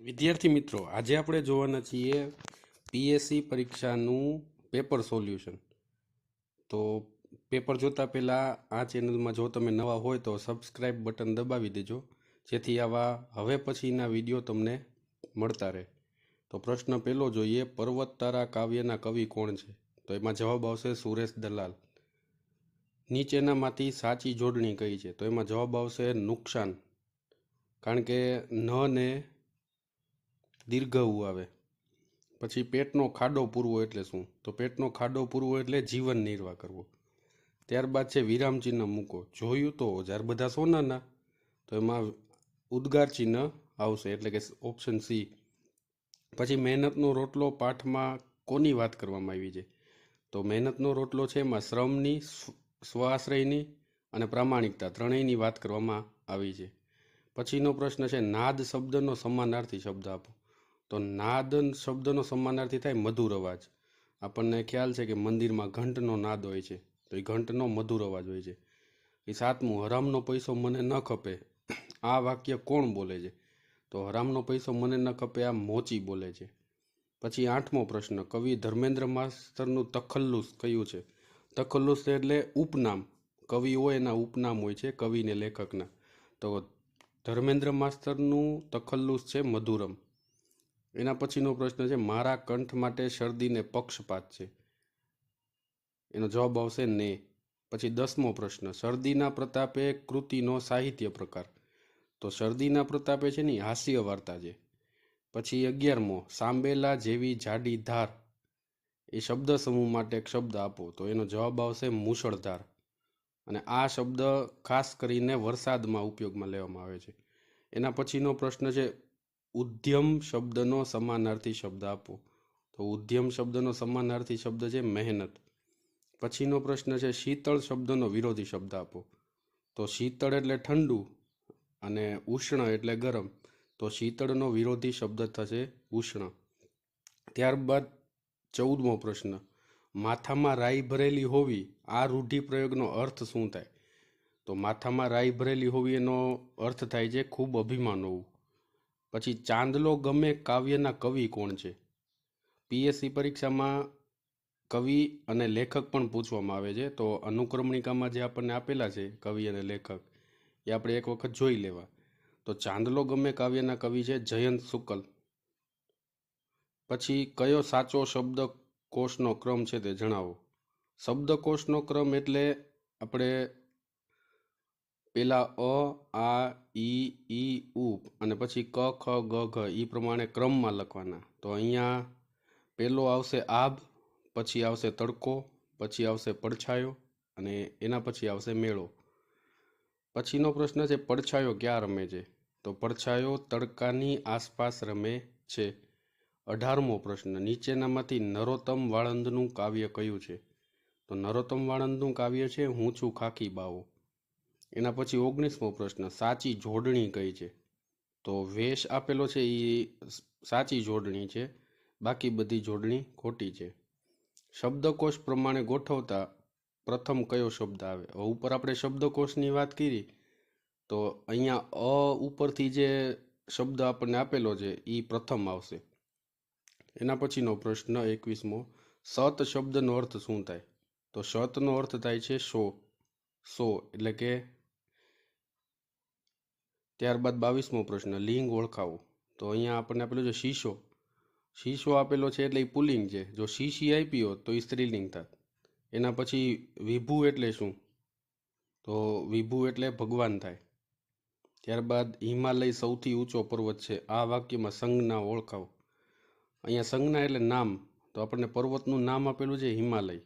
વિદ્યાર્થી મિત્રો, આજે આપણે જોવાના છીએ પીએસસી પરીક્ષાનું પેપર સોલ્યુશન. તો પેપર જોતા પહેલાં આ ચેનલમાં જો તમે નવા હોય તો સબસ્ક્રાઈબ બટન દબાવી દેજો, જેથી આવા હવે પછીના વિડીયો તમને મળતા રહે. તો પ્રશ્ન પહેલો જોઈએ, પર્વત તારા કાવ્યના કવિ કોણ છે? તો એમાં જવાબ આવશે સુરેશ દલાલ. નીચેનામાંથી સાચી જોડણી કઈ છે? તો એમાં જવાબ આવશે નુકસાન, કારણ કે ન ને દીર્ઘ આવે. પછી પેટનો ખાડો પૂરવો એટલે શું? તો પેટનો ખાડો પૂરવો એટલે જીવન નિર્વાહ કરવો. ત્યારબાદ છે વિરામચિહ્ન મૂકો. જોયું તો ઓજાર બધા સોનાના, તો એમાં ઉદ્ગાર ચિહ્ન આવશે, એટલે કે ઓપ્શન સી. પછી મહેનતનો રોટલો પાઠમાં કોની વાત કરવામાં આવી છે? તો મહેનતનો રોટલો છે એમાં શ્રમની, સ્વાશ્રયની અને પ્રામાણિકતા ત્રણેયની વાત કરવામાં આવી છે. પછીનો પ્રશ્ન છે, નાદ શબ્દનો સમાનાર્થી શબ્દ આપો. તો નાદ શબ્દનો સમાનાર્થી થાય મધુર અવાજ. આપણને ખ્યાલ છે કે મંદિરમાં ઘંટનો નાદ હોય છે, તો એ ઘંટનો મધુર અવાજ હોય છે. એ સાતમું, હરામનો પૈસો મને ન ખપે. આ વાક્ય કોણ બોલે છે? તો હરામનો પૈસો મને ન ખપે આ મોચી બોલે છે. પછી આઠમો પ્રશ્ન, કવિ ધર્મેન્દ્ર માસ્તરનું તખલ્લુસ કયું છે? તખલ્લુસ એટલે ઉપનામ. કવિ હોય એના ઉપનામ હોય છે, કવિને લેખકના. તો ધર્મેન્દ્ર માસ્તરનું તખલ્લુસ છે મધુરમ. એના પછીનો પ્રશ્ન છે, મારા કંઠ માટે શરદીને પક્ષપાત છે. એનો જવાબ આવશે ને. પછી 10મો પ્રશ્ન, શરદીના પ્રતાપે કૃતિનો સાહિત્ય પ્રકાર. તો શરદીના પ્રતાપે છે ને હાસ્ય વાર્તા છે. પછી 11મો, સાંબેલા જેવી જાડી ધાર. એ શબ્દ સમૂહ માટે એક શબ્દ આપો. તો એનો જવાબ આવશે મુશળધાર. અને આ શબ્દ ખાસ કરીને વરસાદમાં ઉપયોગમાં લેવામાં આવે છે. એના પછીનો પ્રશ્ન છે, ઉદ્યમ શબ્દનો સમાનાર્થી શબ્દ આપો. તો ઉદ્યમ શબ્દનો સમાનાર્થી શબ્દ છે મહેનત. પછીનો પ્રશ્ન છે, શીતળ શબ્દનો વિરોધી શબ્દ આપો. તો શીતળ એટલે ઠંડુ અને ઉષ્ણ એટલે ગરમ. તો શીતળનો વિરોધી શબ્દ થશે ઉષ્ણ. ત્યારબાદ 14મો પ્રશ્ન, માથામાં રાઈ ભરેલી હોવી, આ રૂઢિપ્રયોગનો અર્થ શું થાય? તો માથામાં રાઈ ભરેલી હોવી એનો અર્થ થાય છે ખૂબ અભિમાન હોવું. પછી ચાંદલો ગમે કાવ્યના કવિ કોણ છે? પીએસસી પરીક્ષામાં કવિ અને લેખક પણ પૂછવામાં આવે છે. તો અનુક્રમણિકામાં જે આપણને આપેલા છે કવિ અને લેખક, એ આપણે એક વખત જોઈ લેવા. તો ચાંદલો ગમે કાવ્યના કવિ છે જયંત શુકલ. પછી કયો સાચો શબ્દકોશનો ક્રમ છે તે જણાવો. શબ્દકોશનો ક્રમ એટલે આપણે પેલા અ, આ, ઈ, ઉ અને પછી ક, ખ, ગ, ઘ એ પ્રમાણે ક્રમમાં લખવાના. તો અહીંયા પેલો આવશે આભ, પછી આવશે તડકો, પછી આવશે પડછાયો અને એના પછી આવશે મેળો. પછીનો પ્રશ્ન છે, પડછાયો ક્યાં રમે છે? તો પડછાયો તડકાની આસપાસ રમે છે. 18મો પ્રશ્ન, નીચેનામાંથી નરોત્તમ વાળંદનું કાવ્ય કયું છે? તો નરોત્તમ વાળંદનું કાવ્ય છે હું છું ખાખી બાવો. એના પછી 19મો પ્રશ્ન, સાચી જોડણી કઈ છે? તો વેશ આપેલો છે એ સાચી જોડણી છે, બાકી બધી જોડણી ખોટી છે. શબ્દકોશ પ્રમાણે ગોઠવતા પ્રથમ કયો શબ્દ આવે? ઉપર આપણે શબ્દકોશની વાત કરી, તો અહીંયા અ ઉપરથી જે શબ્દ આપણને આપેલો છે એ પ્રથમ આવશે. એના પછીનો પ્રશ્ન 21મો, સત શબ્દનો અર્થ શું થાય? તો સતનો અર્થ થાય છે સો એટલે કે. ત્યારબાદ 22મો પ્રશ્ન, લિંગ ઓળખાવો. તો અહીંયા આપણને આપેલું છે શીશો. શીશો આપેલો છે એટલે એ પુલ્લિંગ છે. જો શીશી આપી હોત તો એ સ્ત્રીલિંગ થાત. એના પછી વિભુ એટલે શું? તો વિભુ એટલે ભગવાન થાય. ત્યારબાદ હિમાલય સૌથી ઊંચો પર્વત છે. આ વાક્યમાં સંજ્ઞા ઓળખાવો. અહીંયા સંજ્ઞા એટલે નામ, તો આપણને પર્વતનું નામ આપેલું છે હિમાલય.